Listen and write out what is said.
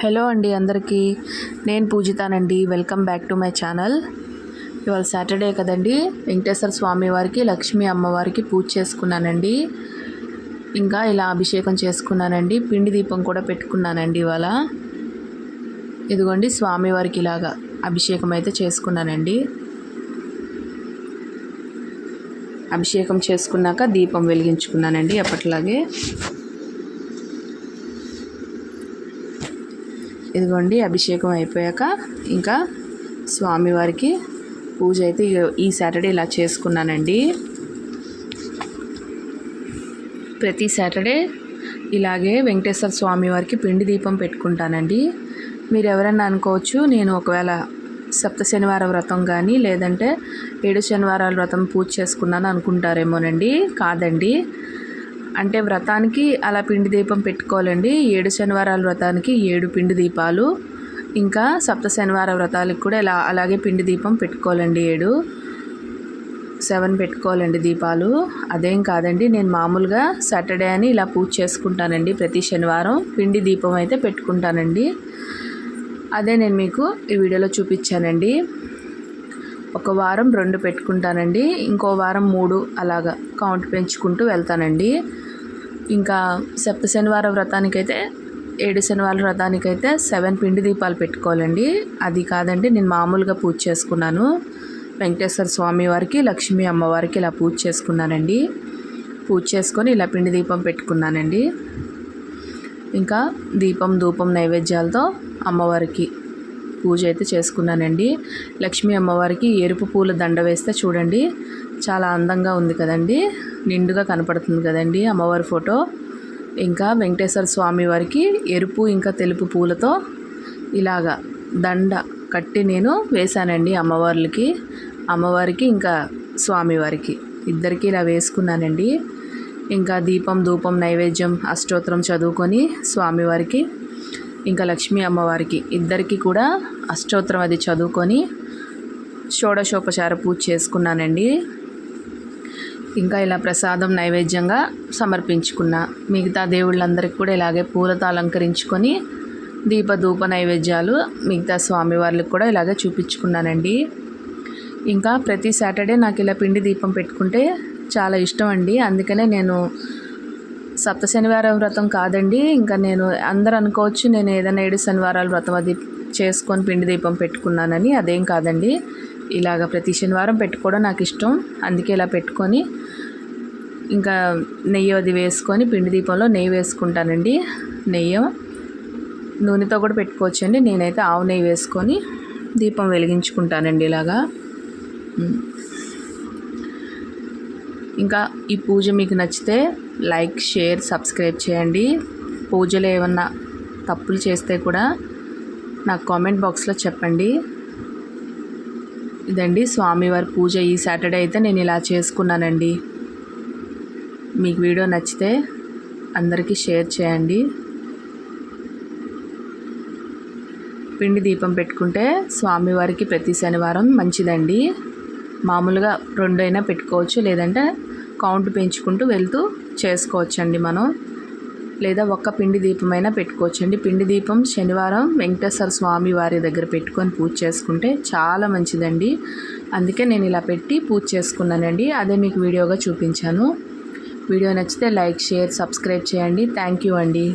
Hello అండి అందరికీ, నేను పూజితానండి. Welcome back to my channel. ఇవాళ సాటర్డే కదండి, వెంకటేశ్వర స్వామి వారికి, లక్ష్మీ అమ్మవారికి పూజ చేసుకున్నానండి. ఇంకా ఇలా అభిషేకం చేసుకున్నానండి. పిండి దీపం కూడా పెట్టుకున్నానండి ఇవాళ. ఇదిగోండి స్వామివారికి ఇలాగా అభిషేకం అయితే చేసుకున్నానండి. అభిషేకం చేసుకున్నాక దీపం వెలిగించుకున్నానండి ఎప్పటిలాగే. ఇదిగోండి అభిషేకం అయిపోయాక ఇంకా స్వామివారికి పూజ అయితే ఈ సాటర్డే ఇలా చేసుకున్నానండి. ప్రతి సాటర్డే ఇలాగే వెంకటేశ్వర స్వామి వారికి పిండి దీపం పెట్టుకుంటానండి. మీరు ఎవరైనా అనుకోవచ్చు, నేను ఒకవేళ సప్త శనివారం వ్రతం కానీ లేదంటే 7 శనివారాల వ్రతం పూజ చేసుకున్నాను అనుకుంటారేమోనండి. కాదండి, అంటే వ్రతానికి అలా పిండి దీపం పెట్టుకోవాలండి. 7 శనివారాల వ్రతానికి 7 పిండి దీపాలు, ఇంకా సప్త శనివార వ్రతాలకు కూడా అలాగే పిండి దీపం పెట్టుకోవాలండి. 7 పెట్టుకోవాలండి దీపాలు. అదేం కాదండి, నేను మామూలుగా సాటర్డే అని ఇలా పూజ చేసుకుంటానండి. ప్రతి శనివారం పిండి దీపం అయితే పెట్టుకుంటానండి. అదే నేను మీకు ఈ వీడియోలో చూపించానండి. ఒక వారం 2 పెట్టుకుంటానండి, ఇంకో వారం 3 అలాగా కౌంట్ పెంచుకుంటూ వెళ్తానండి. ఇంకా సప్త శనివార వ్రతానికైతే 7 శనివారాల వ్రతానికైతే 7 పిండి దీపాలు పెట్టుకోవాలండి. అది కాదండి, నేను మామూలుగా పూజ చేసుకున్నాను. వెంకటేశ్వర స్వామి వారికి, లక్ష్మీ అమ్మవారికి ఇలా పూజ చేసుకున్నానండి. పూజ చేసుకొని ఇలా పిండి దీపం పెట్టుకున్నానండి. ఇంకా దీపం ధూపం నైవేద్యాలతో అమ్మవారికి పూజ అయితే చేసుకున్నానండి. లక్ష్మీ అమ్మవారికి ఎరుపు పూల దండ వేస్తే చూడండి చాలా అందంగా ఉంది కదండి, నిండుగా కనపడుతుంది కదండి అమ్మవారి ఫోటో. ఇంకా వెంకటేశ్వర స్వామి వారికి ఎరుపు ఇంకా తెలుపు పూలతో ఇలాగా దండ కట్టి నేను వేశానండి అమ్మవారికి ఇంకా స్వామివారికి ఇద్దరికి ఇలా వేసుకున్నానండి. ఇంకా దీపం ధూపం నైవేద్యం అష్టోత్తరం చదువుకొని స్వామివారికి ఇంకా లక్ష్మీ అమ్మవారికి ఇద్దరికి కూడా అష్టోత్తరం అది చదువుకొని షోడశోపచార పూజ చేసుకున్నానండి. ఇంకా ఇలా ప్రసాదం నైవేద్యంగా సమర్పించుకున్నా. మిగతా దేవుళ్ళందరికీ కూడా ఇలాగే పూలతో అలంకరించుకొని ధూప నైవేద్యాలు మిగతా స్వామివార్లకు కూడా ఇలాగే చూపించుకున్నానండి. ఇంకా ప్రతి సాటర్డే నాకు ఇలా పిండి దీపం పెట్టుకుంటే చాలా ఇష్టం అండి. అందుకనే నేను సప్త శనివారం వ్రతం కాదండి, ఇంకా నేను అందరూ అనుకోవచ్చు నేను ఏదైనా 7 శనివారాల వ్రతం అది చేసుకొని పిండి దీపం పెట్టుకున్నానని. అదేం కాదండి, ఇలాగ ప్రతి శనివారం పెట్టుకోవడం నాకు ఇష్టం. అందుకే ఇలా పెట్టుకొని ఇంకా నెయ్యి అది వేసుకొని పిండి దీపంలో నెయ్యి వేసుకుంటానండి. నూనెతో కూడా పెట్టుకోవచ్చండి. నేనైతే ఆవు నెయ్యి వేసుకొని దీపం వెలిగించుకుంటానండి ఇలాగా. ఇంకా ఈ పూజ మీకు నచ్చితే లైక్, షేర్, సబ్స్క్రైబ్ చేయండి. పూజలో ఏమన్నా తప్పులు చేస్తే కూడా నాకు కామెంట్ బాక్స్లో చెప్పండి. ఇదండి స్వామివారి పూజ ఈ సాటర్డే అయితే నేను ఇలా చేసుకున్నానండి. మీకు వీడియో నచ్చితే అందరికీ షేర్ చేయండి. పిండి దీపం పెట్టుకుంటే స్వామివారికి ప్రతి శనివారం మంచిదండి. మామూలుగా 2 అయినా పెట్టుకోవచ్చు, లేదంటే కౌంట్ పెంచుకుంటూ వెళ్తూ చేసుకోవచ్చండి మనం. లేదా ఒక్క పిండి దీపమైనా పెట్టుకోవచ్చండి. పిండి దీపం శనివారం వెంకటేశ్వర స్వామి వారి దగ్గర పెట్టుకొని పూజ చేసుకుంటే చాలా మంచిదండి. అందుకే నేను ఇలా పెట్టి పూజ చేసుకున్నానండి. అదే మీకు వీడియోగా చూపించాను. వీడియో నచ్చితే లైక్, షేర్, సబ్స్క్రైబ్ చేయండి. థ్యాంక్ యూ అండి.